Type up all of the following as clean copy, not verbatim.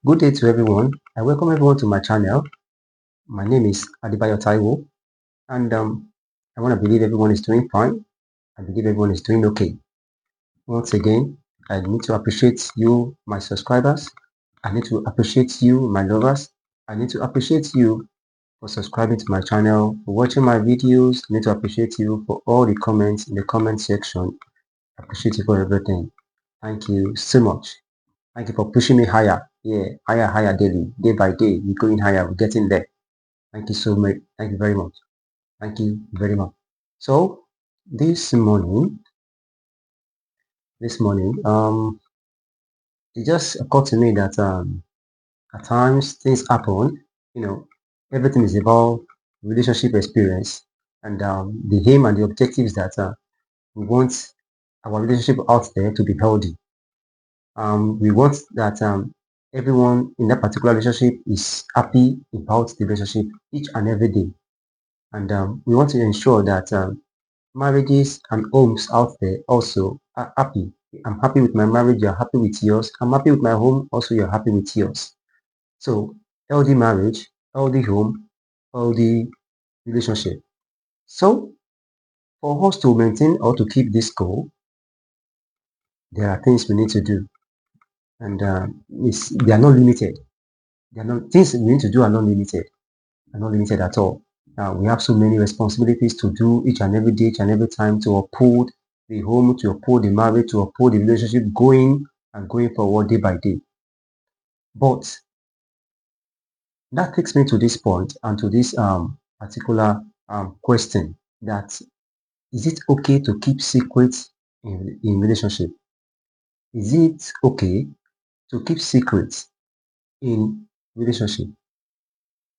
Good day to everyone. I welcome everyone to my channel. My name is Adebayo Taiwo, and I want to believe everyone is doing fine. I believe everyone is doing okay. Once again, I need to appreciate you, my subscribers. I need to appreciate you, my lovers. I need to appreciate you for subscribing to my channel, for watching my videos. I need to appreciate you for all the comments in the comment section. I appreciate you for everything. Thank you so much. Thank you for pushing me higher. Yeah, higher daily, day by day. We're going higher. We're getting there. Thank you so much. Thank you very much. Thank you very much. So this morning, it just occurred to me that at times things happen. You know, everything is about relationship experience, and the aim and the objective is that we want our relationship out there to be healthy. We want that everyone in that particular relationship is happy about the relationship each and every day, and we want to ensure that marriages and homes out there also are happy. I'm happy with my marriage, you're happy with yours. I'm happy with my home, also you're happy with yours. So healthy marriage, healthy home, healthy relationship. So for us to maintain or to keep this goal, there are things we need to do, and they are not limited. They are not things we need to do are not limited at all. We have so many responsibilities to do each and every day, each and every time to uphold the home, to uphold the marriage, to uphold the relationship going and going forward day by day. But that takes me to this point and to this particular question that is it okay to keep secrets in relationship? Is it okay to keep secrets in relationship?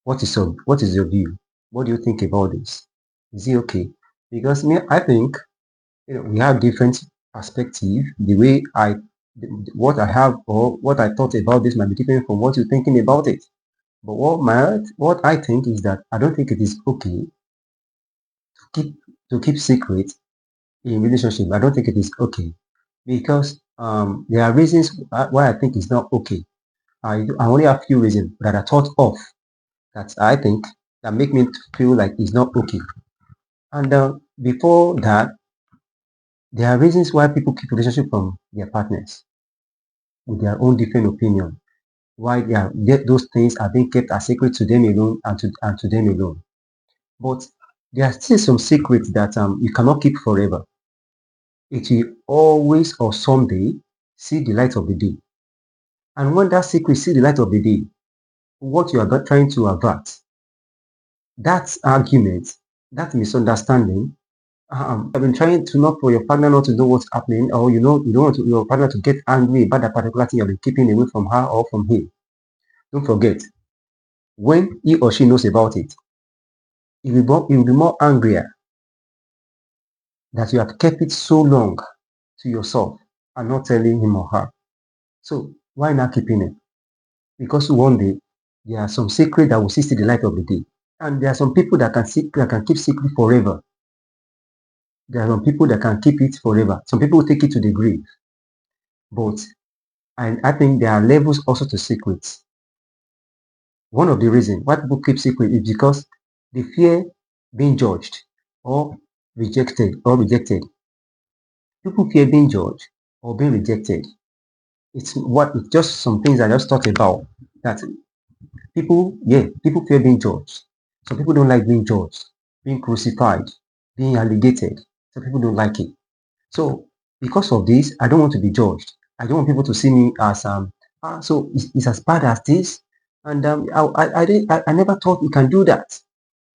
What is your view? What do you think about this? Is it okay? Because me, I think we have different perspective. The way what I have or what I thought about this might be different from what you're thinking about it. But what I think is that I don't think it is okay keep to keep secret in relationship. I don't think it is okay because there are reasons why I think it's not okay. I only have few reasons that I thought of that I think that make me feel like it's not okay. And before that, there are reasons why people keep relationship from their partners with their own different opinion. Why those things are being kept a secret to them alone and to them alone. But there are still some secrets that you cannot keep forever. It will always or someday see the light of the day. And when that secret see the light of the day, what you are trying to avert, that argument, that misunderstanding, I've been trying to not for your partner not to know what's happening, or you don't want your partner to get angry about that particular thing you've been keeping away from her or from him. Don't forget, when he or she knows about it, he will be more angrier that you have kept it so long to yourself and not telling him or her. So why not keeping it? Because one day there are some secret that will see the light of the day, and there are some people that can keep secret forever. There are some people that can keep it forever. Some people will take it to the grave. But I think there are levels also to secrets. One of the reasons why people keep secret is because they fear being judged or rejected. People fear being judged or being rejected. It's just some things I just thought about that people fear being judged. Some people don't like being judged, being crucified, being alligated. Some people don't like it. So because of this, I don't want to be judged. I don't want people to see me as so it's as bad as this. And I never thought you can do that.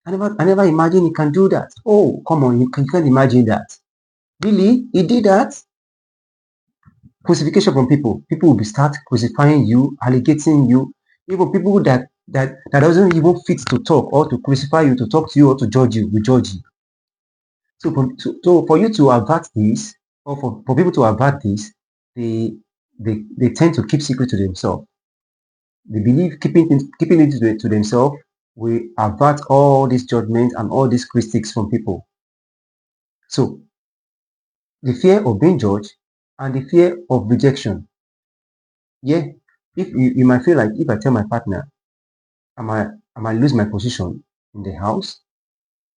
I never imagined you can do that. Oh, come on, you can't imagine that. Really? He did that? Crucifixion from people. People will be start crucifying you, alligating you. Even people that doesn't even fit to talk or to crucify you, to talk to you or to judge you, will judge you. So for you to avert this, or for people to avert this, they tend to keep secret to themselves. They believe keeping it to themselves will avert all these judgments and all these critiques from people. So the fear of being judged and the fear of rejection. Yeah, If you might feel like if I tell my partner, I might lose my position in the house.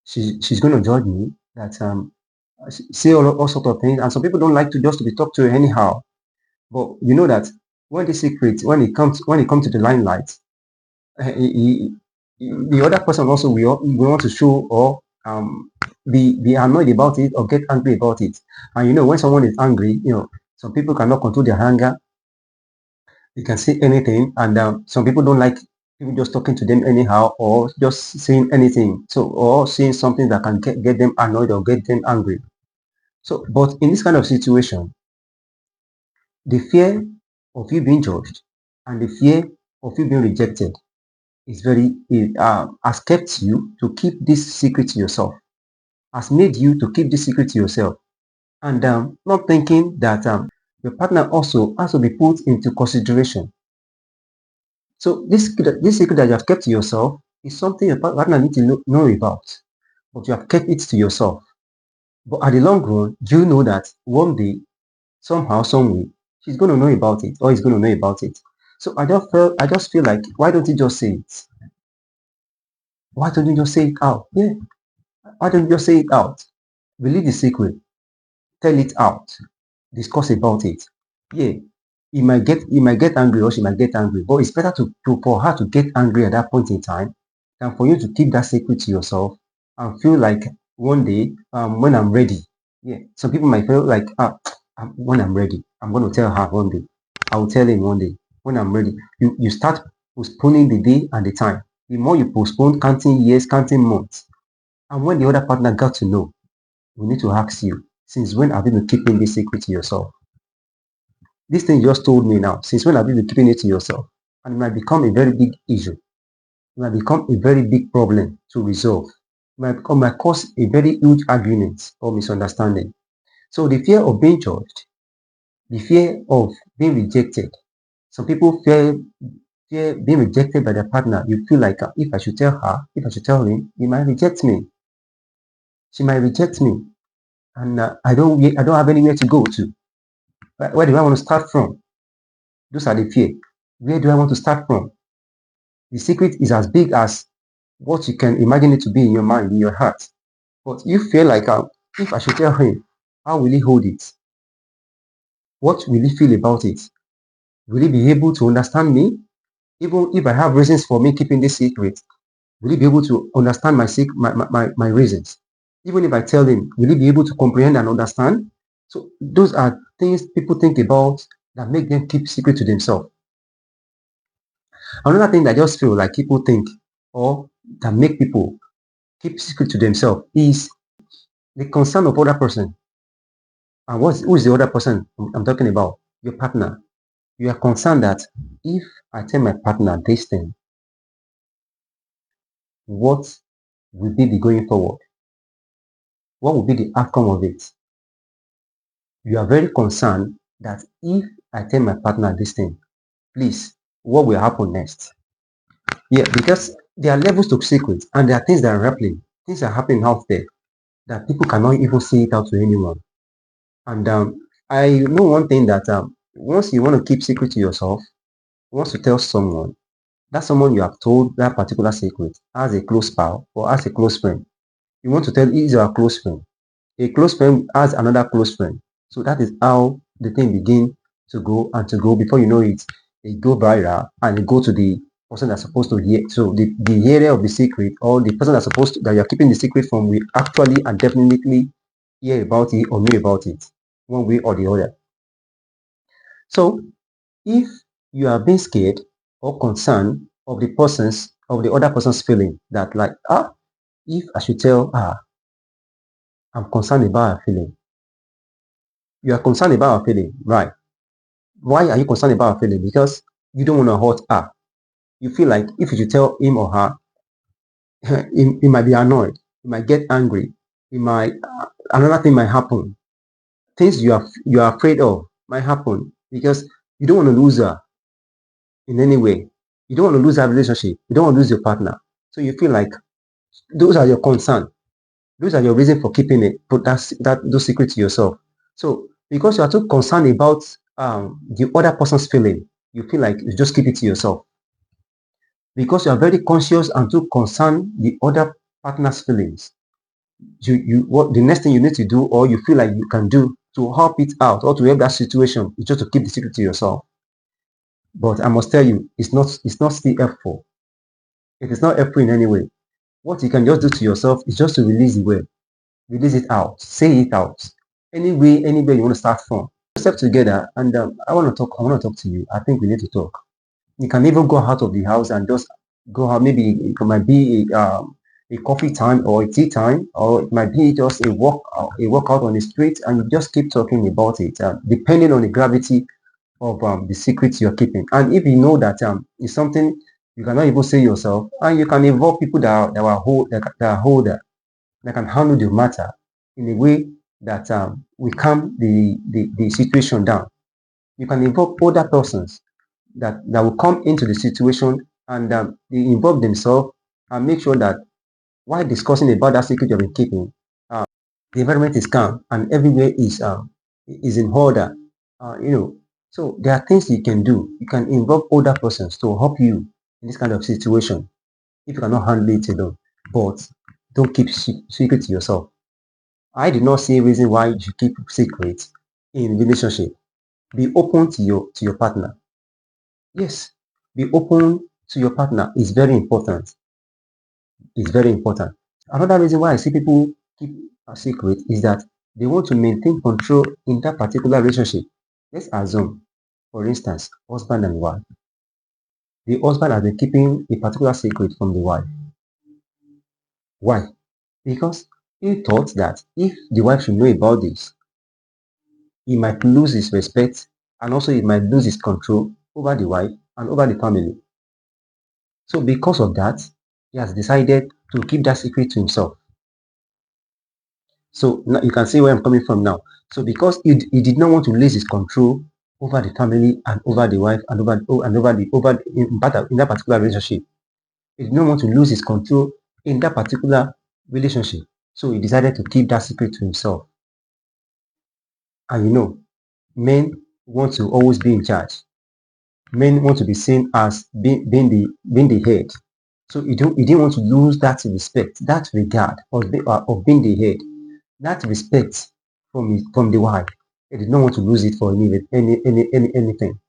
She's going to judge me that say all sort of things. And some people don't like to just to be talked to anyhow. But you know that when the secret, when it comes to the limelight, he, the other person also will want to show or be annoyed about it or get angry about it. And you know, when someone is angry, you know, some people cannot control their anger. They can say anything, and some people don't like people just talking to them anyhow or just saying anything. So or saying something that can get them annoyed or get them angry. So, but in this kind of situation, the fear of you being judged and the fear of you being rejected is has kept you to keep this secret to yourself, has made you to keep this secret to yourself, and not thinking that your partner also has to be put into consideration. So this secret that you have kept to yourself is something your partner needs to know about, but you have kept it to yourself. But at the long run, you know that one day, somehow, some way, she's going to know about it or he's going to know about it. So I just feel like, why don't you just say it? Why don't you just say it out? Yeah. Why don't you just say it out? Release the secret. Tell it out. Discuss about it. Yeah. He might get angry or she might get angry, but it's better for her to get angry at that point in time than for you to keep that secret to yourself and feel like one day, when I'm ready. Yeah. Some people might feel like, when I'm ready, I'm going to tell her one day. I will tell him one day when I'm ready. You start postponing the day and the time. The more you postpone, counting years, counting months, and when the other partner got to know, we need to ask you, since when have you been keeping this secret to yourself? This thing you just told me now, since when have you been keeping it to yourself? And it might become a very big issue. It might become a very big problem to resolve. Might cause a very huge argument or misunderstanding. So the fear of being judged, the fear of being rejected. Some people fear being rejected by their partner. You feel like if I should tell her, if I should tell him, he might reject me. She might reject me, and I don't have anywhere to go to. Where do I want to start from? Those are the fear. Where do I want to start from? The secret is as big as what you can imagine it to be in your mind, in your heart. But you feel like, if I should tell him, how will he hold it? What will he feel about it? Will he be able to understand me? Even if I have reasons for me keeping this secret, will he be able to understand my reasons? Even if I tell him, will he be able to comprehend and understand? So those are things people think about that make them keep secret to themselves. Another thing that I just feel like people think or that make people keep secret to themselves is the concern of other person. And who is the other person I'm talking about? Your partner. You are concerned that if I tell my partner this thing, what will be the going forward? What will be the outcome of it? You are very concerned that if I tell my partner this thing, please, what will happen next? Yeah, because there are levels to secrets and there are things that are happening. Things are happening out there that people cannot even say it out to anyone. And I know one thing that once you want to keep secret to yourself, once you tell someone, that someone you have told that particular secret as a close pal or as a close friend, you want to tell is your close friend. A close friend has another close friend. So that is how the thing begin to go and to go. Before you know it, it go viral and it go to the person that's supposed to hear. So the hearer of the secret or the person that's supposed to, that you're keeping the secret from will actually and definitely hear about it or know about it one way or the other. So if you are being scared or concerned of the other person's feeling that like, if I should tell her, I'm concerned about her feeling. You are concerned about her feeling, right? Why are you concerned about her feeling? Because you don't want to hurt her. You feel like if you should tell him or her, he might be annoyed, he might get angry, he might another thing might happen. Things you are afraid of might happen because you don't want to lose her in any way. You don't want to lose that relationship. You don't want to lose your partner. So you feel like those are your concern. Those are your reason for keeping it, put those secrets to yourself. So because you are too concerned about the other person's feeling, you feel like you just keep it to yourself because you are very conscious and too concerned the other partner's feelings. What the next thing you need to do, or you feel like you can do to help it out or to help that situation, is just to keep the secret to yourself. But I must tell you, it's not still helpful. It is not helpful in any way. What you can just do to yourself is just to release the word, release it out, say it out. Anywhere you want to start from. Step together, and I want to talk. I want to talk to you. I think we need to talk. You can even go out of the house and just go out. Maybe it might be a coffee time or a tea time, or it might be just a walk out on the street, and you just keep talking about it, depending on the gravity of the secrets you're keeping. And if you know that it's something you cannot even say yourself, and you can involve people that are older, that can handle the matter in a way that will calm the situation down. You can involve other persons that will come into the situation and they involve themselves and make sure that while discussing about that secret you've been keeping, the environment is calm and everywhere is in order. So there are things you can do. You can involve other persons to help you in this kind of situation if you cannot handle it alone. But don't keep secret to yourself. I do not see a reason why you should keep secrets in relationship. Be open to your partner. Yes, be open to your partner is very important. It's very important. Another reason why I see people keep a secret is that they want to maintain control in that particular relationship. Let's assume, for instance, husband and wife. The husband has been keeping a particular secret from the wife. Why? Because he thought that if the wife should know about this, he might lose his respect and also he might lose his control over the wife and over the family. So because of that, he has decided to keep that secret to himself. So now you can see where I'm coming from now. So because he did not want to lose his control over the family and over the wife and in that particular relationship, he did not want to lose his control in that particular relationship. So he decided to keep that secret to himself. And men want to always be in charge. Men want to be seen as being the head. So he didn't want to lose that respect, that regard of being the head, that respect from the wife. He did not want to lose it for anything.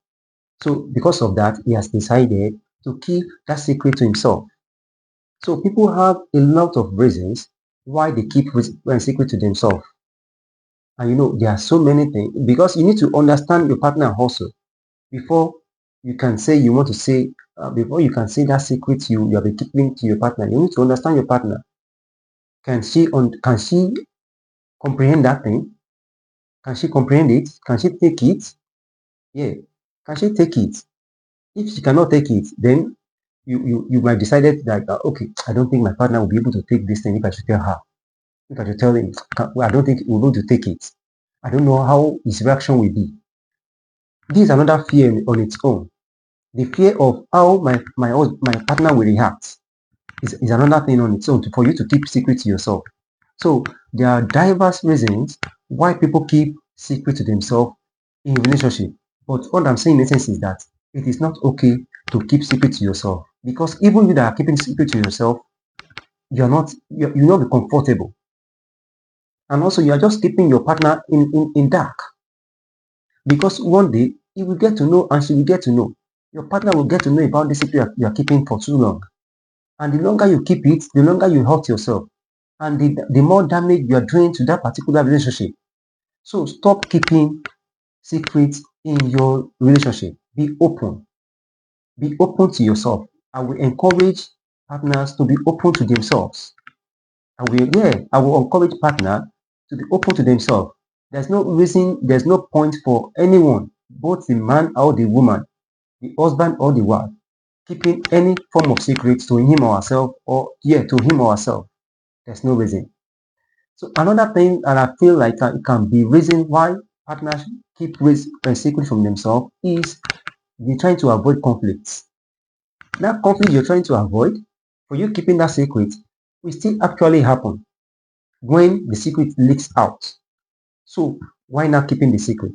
So because of that, he has decided to keep that secret to himself. So people have a lot of reasons why they keep secret to themselves. And there are so many things because you need to understand your partner also before you can say you want to say before you can say that secret you have been keeping to your partner. You need to understand your partner. Can she comprehend that thing? Can she comprehend it? Can she take it? Yeah. Can she take it? If she cannot take it, then you might decide that okay, I don't think my partner will be able to take this thing if I should tell her. If I should tell him, well, I don't think we're going to take it. I don't know how his reaction will be. This is another fear on its own. The fear of how my partner will react is another thing on its own for you to keep secret to yourself. So there are diverse reasons why people keep secret to themselves in relationship. But what I'm saying in essence is that it is not okay to keep secret to yourself because even you that are keeping secret to yourself, you'll not be comfortable, and also you are just keeping your partner in dark because one day he will get to know and she will get to know. Your partner will get to know about the secret you are keeping for too long. And the longer you keep it, the longer you hurt yourself. And the more damage you are doing to that particular relationship. So stop keeping secrets in your relationship. Be open. Be open to yourself. I will encourage partners to be open to themselves. I will encourage partners to be open to themselves. There's no reason, there's no point for anyone, both the man or the woman, the husband or the wife, keeping any form of secret to him or herself, to him or herself. There's no reason. So another thing, and I feel like it can be reason why partners keep secret from themselves is they're trying to avoid conflicts. That conflict you're trying to avoid, for you keeping that secret, will still actually happen when the secret leaks out. So why not keeping the secret?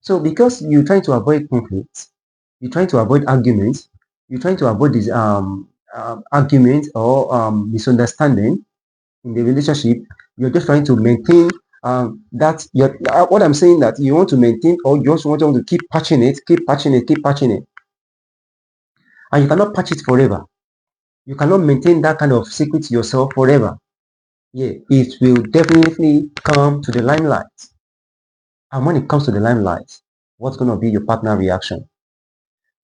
So because you're trying to avoid conflicts, You're trying to avoid arguments. You're trying to avoid this argument or misunderstanding in the relationship. You're just trying to maintain that. What I'm saying, that you want to maintain, or you just want to keep patching it, keep patching it, keep patching it, and you cannot patch it forever. You cannot maintain that kind of secret to yourself forever. Yeah, it will definitely come to the limelight. And when it comes to the limelight, what's going to be your partner reaction?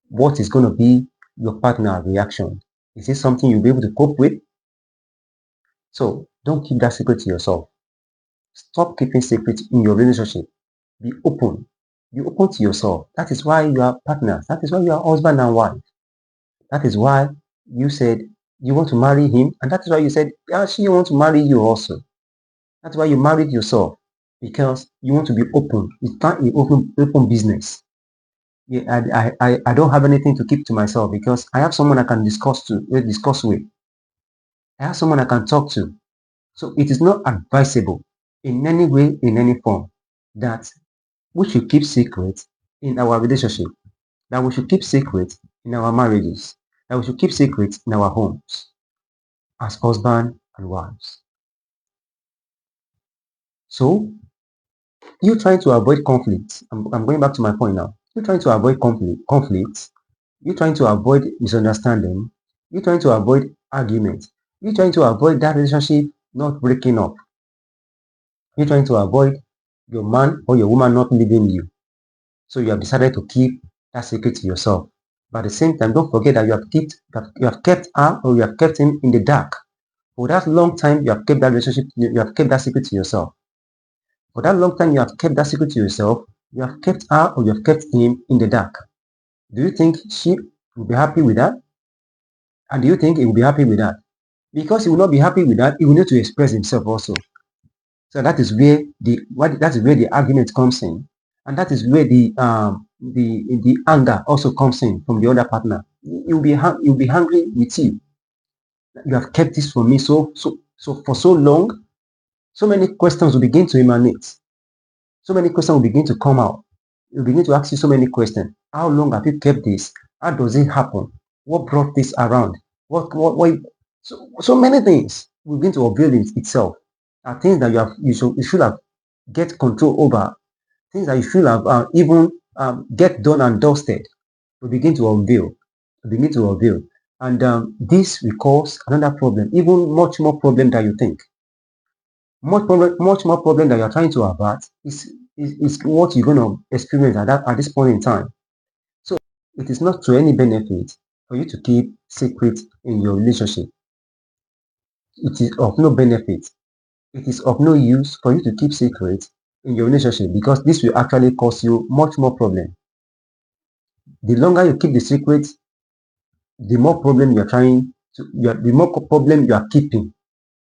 What is going to be your partner reaction? Is this something you'll be able to cope with? So don't keep that secret to yourself. Stop keeping secrets in your relationship. Be open. Be open to yourself. That is why you are partners. That is why you are husband and wife. That is why you said you want to marry him, and that is why you said, yeah, she wants to marry you also. That's why you married yourself, because you want to be open. It's not an open business. Yeah, I don't have anything to keep to myself, because I have someone I can discuss with. I have someone I can talk to. So it is not advisable in any way, in any form, that we should keep secrets in our relationship, that we should keep secrets in our marriages, that we should keep secrets in our homes as husband and wives. So you trying to avoid conflict. I'm going back to my point now. You're trying to avoid conflict. You're trying to avoid misunderstanding. You're trying to avoid argument. You're trying to avoid that relationship not breaking up. You're trying to avoid your man or your woman not leaving you. So you have decided to keep that secret to yourself. But at the same time, don't forget that you have kept her or you have kept him in the dark. For that long time, you have kept that relationship, you have kept that secret to yourself. For that long time, you have kept that secret to yourself. You have kept her or you have kept him in the dark. Do you think she will be happy with that? And do you think he will be happy with that? Because he will not be happy with that, he will need to express himself also. So that is where the argument comes in, and that is where the anger also comes in from the other partner. He'll be angry with you. You have kept this from me so for so long. So many questions will begin to emanate. So many questions will begin to come out. You'll begin to ask you so many questions. How long have you kept this? How does it happen? What brought this around? What so many things will begin to reveal itself. Are things that you should have get control over. Things that you should have even get done and dusted will begin to unveil. Will begin to reveal. And this will cause another problem, even much more problem than you think. Much more problem that you're trying to avert is what you're going to experience at this point in time. So it is not to any benefit for you to keep secret in your relationship. It is of no benefit. It is of no use for you to keep secret in your relationship, because this will actually cause you much more problem. The longer you keep the secret, the more problem the more problem you are keeping.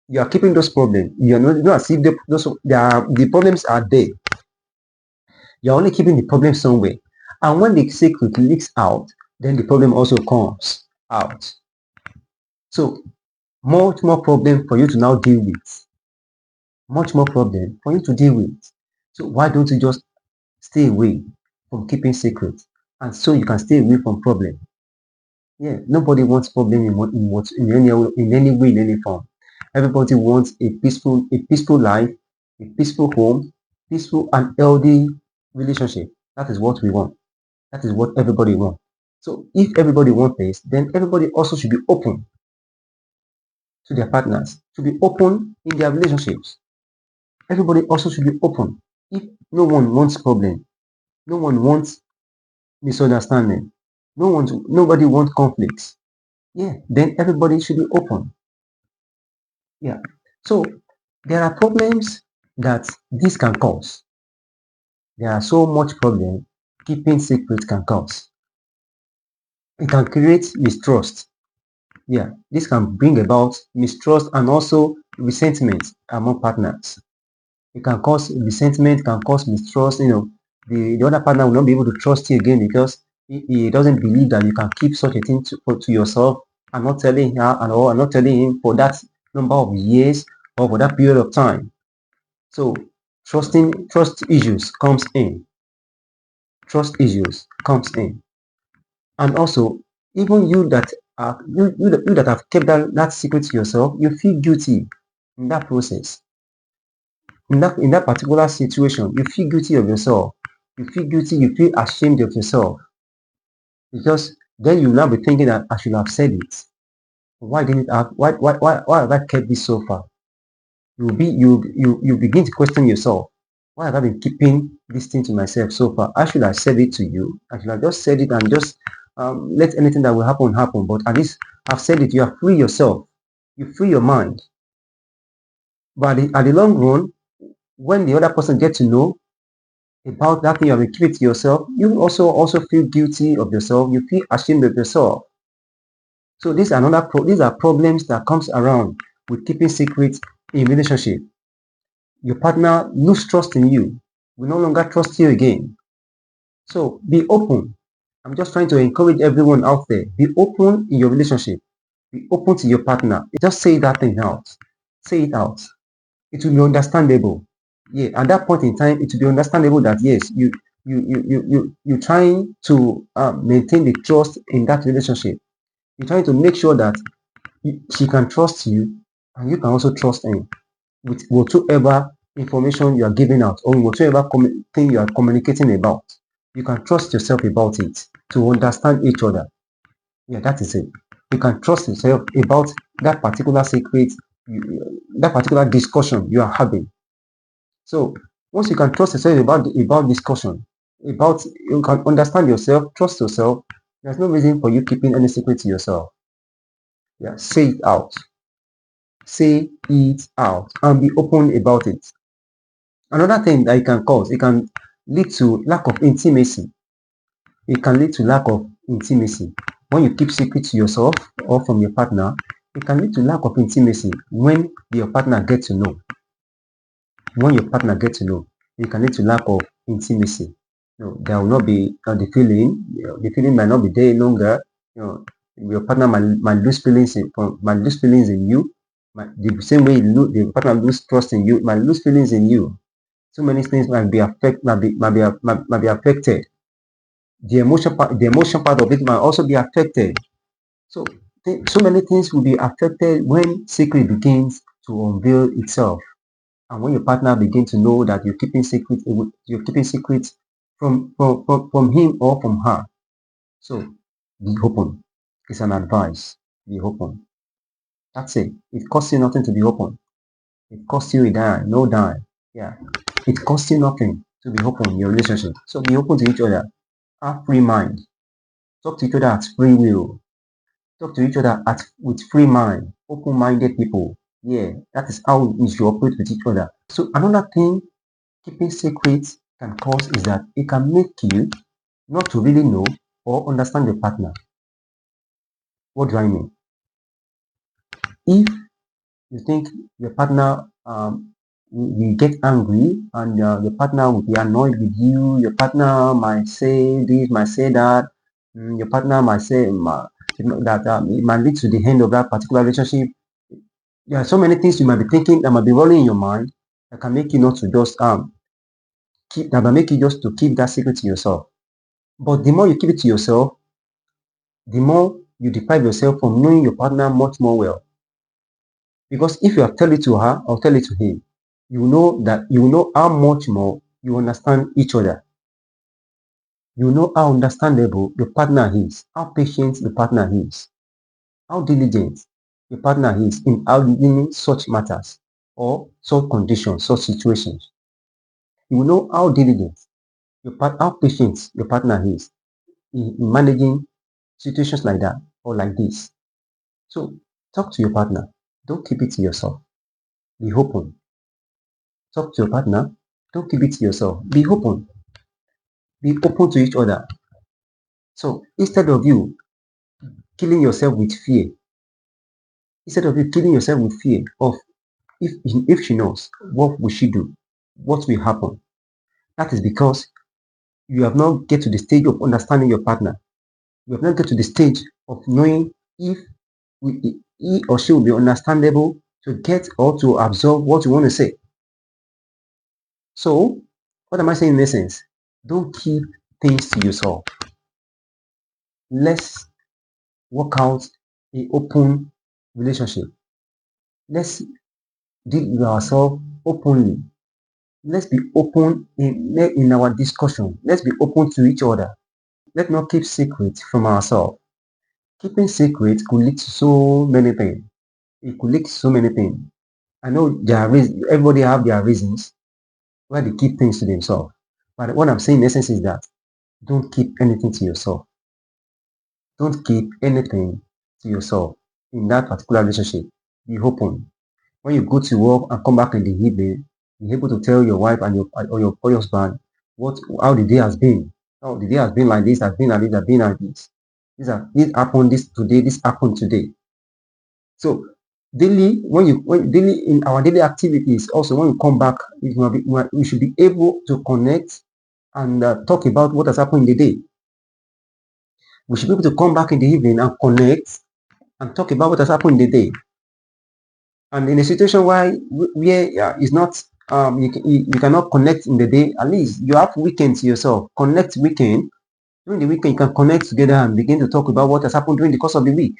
You are keeping those problems. You are not as if the problems are there. You're only keeping the problem somewhere. And when the secret leaks out, then the problem also comes out. So much more problem for you to now deal with. Much more problem for you to deal with. So why don't you just stay away from keeping secrets, and so you can stay away from problem? Yeah, nobody wants problem in any way, in any form. Everybody wants a peaceful life, a peaceful home, peaceful and healthy relationship. That is what we want. That is what everybody wants. So if everybody wants this, then everybody also should be open to their partners, should be open in their relationships. Everybody also should be open. If no one wants problem, no one wants misunderstanding, nobody wants conflicts. Yeah, then everybody should be open. Yeah. So there are problems that this can cause. There are so much problem keeping secrets can cause. It can create mistrust. Yeah, this can bring about mistrust and also resentment among partners. It can cause resentment, can cause mistrust. The other partner will not be able to trust you again, because he doesn't believe that you can keep such a thing to yourself, and not telling her and not telling him for that number of years or for that period of time. So trust issues comes in. Trust issues comes in. And also, even you that are you that have kept that secret to yourself, you feel guilty in that process. In that particular situation, you feel guilty of yourself. You feel guilty, you feel ashamed of yourself. Because then you will now be thinking that I should have said it. Why didn't I why have I kept this so far? You begin to question yourself. Why have I been keeping this thing to myself so far? I should have said it to you. I should have just said it and just let anything that will happen happen. But at least I've said it. You have free yourself. You free your mind. But at the long run, when the other person gets to know about that thing you have been keeping to yourself, you also feel guilty of yourself. You feel ashamed of yourself. So these are problems that comes around with keeping secrets in relationship. Your partner lose trust in you, will no longer trust you again. So be open. I'm just trying to encourage everyone out there. Be open in your relationship. Be open to your partner. Just say that thing out. Say it out. It will be understandable. Yeah, at that point in time, it will be understandable that yes, you're trying to maintain the trust in that relationship. You're trying to make sure that she can trust you and you can also trust him with whatsoever information you are giving out or whatsoever thing you are communicating about. You can trust yourself about it to understand each other. Yeah, that is it. You can trust yourself about that particular secret, that particular discussion you are having. So once you can trust yourself about discussion, about you can understand yourself, trust yourself. There's no reason for you keeping any secret to yourself. Yeah, say it out. Say it out and be open about it. Another thing that it can cause, it can lead to lack of intimacy. It can lead to lack of intimacy. When you keep secret to yourself or from your partner, it can lead to lack of intimacy when your partner gets to know. When your partner gets to know, it can lead to lack of intimacy. There will not be the feeling. The feeling might not be there longer. Your partner might lose feelings in you. The same way the partner lose trust in you, might lose feelings in you. So many things might be affected. The emotion part of it might also be affected. So so many things will be affected when secret begins to unveil itself, and when your partner begins to know that you're keeping secrets from him or from her. So be open. It's an advice. Be open. That's it. It costs you nothing to be open. It costs you a dime, no dime. Yeah. It costs you nothing to be open in your relationship. So be open to each other. Have free mind. Talk to each other at free will. Talk to each other with free mind. Open-minded people. Yeah, that is how we should operate with each other. So another thing keeping secrets can cause is that it can make you not to really know or understand your partner. What do I mean? If you think your partner will get angry and your partner will be annoyed with you, your partner might say this, might say that, your partner might say that it might lead to the end of that particular relationship. There are so many things you might be thinking that might be rolling in your mind that can make you not to just that might make you just to keep that secret to yourself. But the more you keep it to yourself, the more you deprive yourself from knowing your partner much more well. Because if you have tell it to her or tell it to him, you will know how much more you understand each other. You know how understandable your partner is, how patient your partner is, how diligent your partner is in handling such matters or such conditions, such situations. You will know how diligent, how patient your partner is in managing situations like that or like this. So talk to your partner. Don't keep it to yourself. Be open. Talk to your partner. Don't keep it to yourself. Be open. Be open to each other. So instead of you killing yourself with fear, of if she knows, what will she do? What will happen? That is because you have not get to the stage of understanding your partner. You have not get to the stage of knowing if he or she will be understandable to get or to absorb what you want to say. So, what am I saying in essence? Don't keep things to yourself. let's work out a open relationship. Let's deal with ourselves openly. Let's be open in our discussion. Let's be open to each other. Let's not keep secrets from ourselves. Keeping secrets could lead to so many things. It could lead to so many things. I know there are reasons, everybody have their reasons why they keep things to themselves. But what I'm saying in essence is that don't keep anything to yourself. Don't keep anything to yourself in that particular relationship. Be open. When you go to work and come back in the evening, be able to tell your wife and your husband how the day has been. How the day has been like this, has been like this, has been like this. This happened this today, this happened today. So daily, when daily in our daily activities, also when we come back, we should be able to connect and talk about what has happened in the day. We should be able to come back in the evening and connect and talk about what has happened in the day. And in a situation where it's not you cannot connect in the day, at least you have weekend to yourself. Connect weekend. During the weekend, you can connect together and begin to talk about what has happened during the course of the week.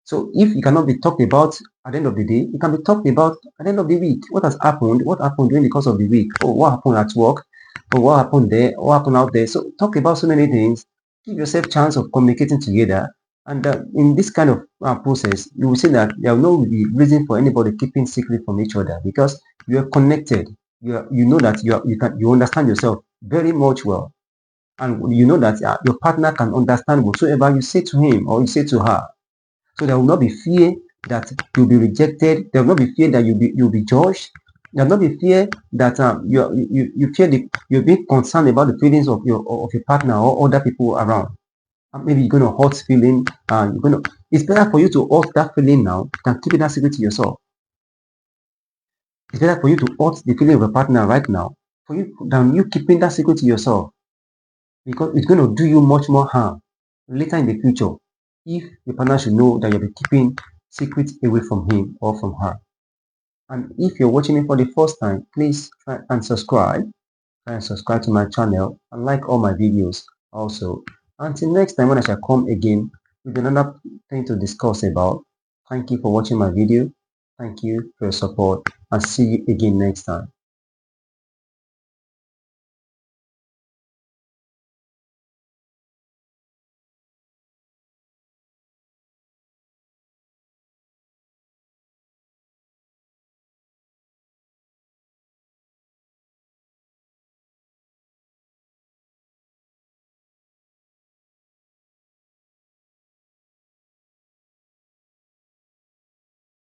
So if it cannot be talked about at the end of the day, it can be talked about at the end of the week. What has happened? What happened during the course of the week? Or what happened at work? Or what happened there? What happened out there? So talk about so many things. Give yourself chance of communicating together. And in this kind of process, you will see that there will not be reason for anybody keeping secret from each other because you are connected. You know that you understand yourself very much well, and you know that your partner can understand whatsoever you say to him or you say to her. So there will not be fear that you'll be rejected. There will not be fear that you'll be judged. There will not be fear that you feel you're being concerned about the feelings of your partner or other people around. And maybe you're gonna hurt feeling. It's better for you to hurt that feeling now than keeping that secret to yourself. It's better for you to hurt the feeling of a partner right now for you than you keeping that secret to yourself because it's going to do you much more harm later in the future if your partner should know that you'll be keeping secrets away from him or from her. And if you're watching it for the first time, please try and subscribe. Try and subscribe to my channel and like all my videos also. Until next time when I shall come again with another thing to discuss about. Thank you for watching my video. Thank you for your support and see you again next time.